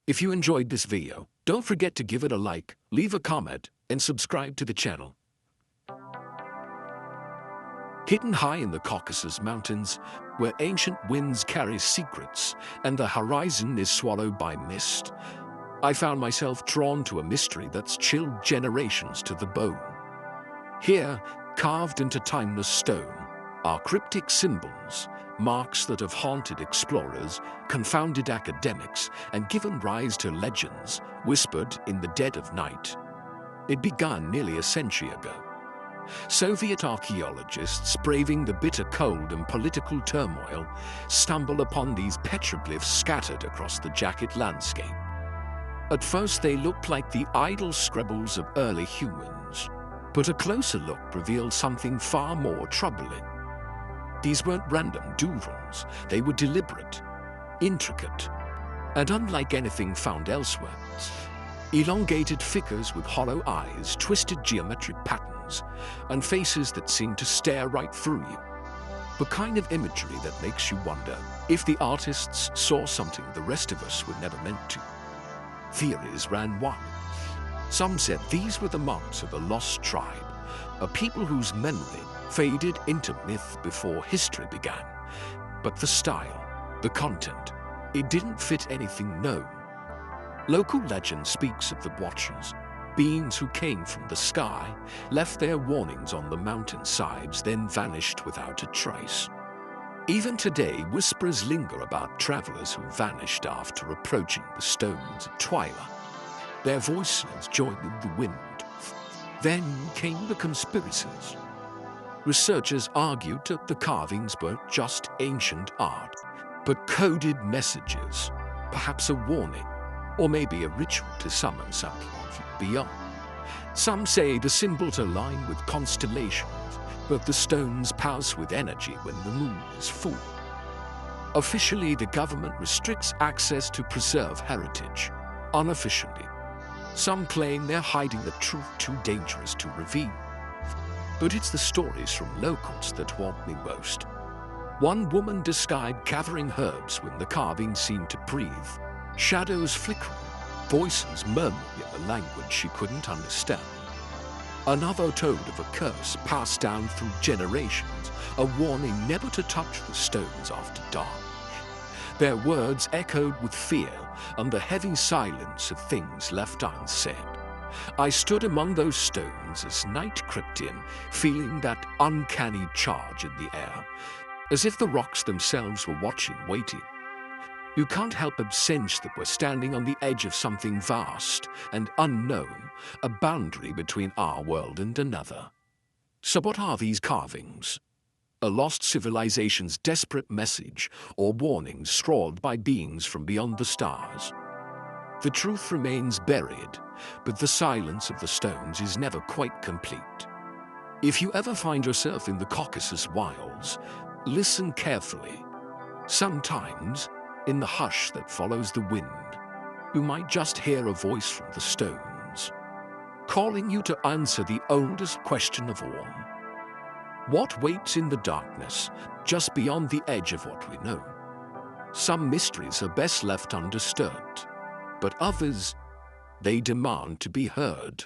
If you enjoyed this video, don't forget to give it a like, leave a comment, and subscribe to the channel. Hidden high in the Caucasus Mountains, where ancient winds carry secrets and the horizon is swallowed by mist, I found myself drawn to a mystery that's chilled generations to the bone. Here, carved into timeless stone, are cryptic symbols, marks that have haunted explorers, confounded academics, and given rise to legends whispered in the dead of night. It began nearly a century ago. Soviet archaeologists, braving the bitter cold and political turmoil, stumbled upon these petroglyphs scattered across the jagged landscape. At first they looked like the idle scribbles of early humans, but a closer look revealed something far more troubling. These weren't random doodles, they were deliberate, intricate, and unlike anything found elsewhere. Elongated figures with hollow eyes, twisted geometric patterns, and faces that seem to stare right through you. The kind of imagery that makes you wonder if the artists saw something the rest of us were never meant to. Theories ran wild. Some said these were the marks of a lost tribe, a people whose memory faded into myth before history began. But the style, the content, it didn't fit anything known. Local legend speaks of the watchers, beings who came from the sky, left their warnings on the mountainsides, then vanished without a trace. Even today, whispers linger about travelers who vanished after approaching the stones at twilight. Their voices joined the wind. Then came the conspiracies. Researchers argued that the carvings weren't just ancient art, but coded messages, perhaps a warning, or maybe a ritual to summon something beyond. Some say the symbols align with constellations, but the stones pulse with energy when the moon is full. Officially, the government restricts access to preserve heritage. Unofficially, some claim they're hiding the truth too dangerous to reveal. But it's the stories from locals that haunt me most. One woman described gathering herbs when the carving seemed to breathe, shadows flickering, voices murmuring in a language she couldn't understand. Another told of a curse passed down through generations, a warning never to touch the stones after dark. Their words echoed with fear and the heavy silence of things left unsaid. I stood among those stones as night crept in, feeling that uncanny charge in the air, as if the rocks themselves were watching, waiting. You can't help but sense that we're standing on the edge of something vast and unknown, a boundary between our world and another. So what are these carvings? A lost civilization's desperate message or warning scrawled by beings from beyond the stars? The truth remains buried, but the silence of the stones is never quite complete. If you ever find yourself in the Caucasus wilds, listen carefully. Sometimes, in the hush that follows the wind, you might just hear a voice from the stones, calling you to answer the oldest question of all. What waits in the darkness, just beyond the edge of what we know? Some mysteries are best left undisturbed, but others, they demand to be heard.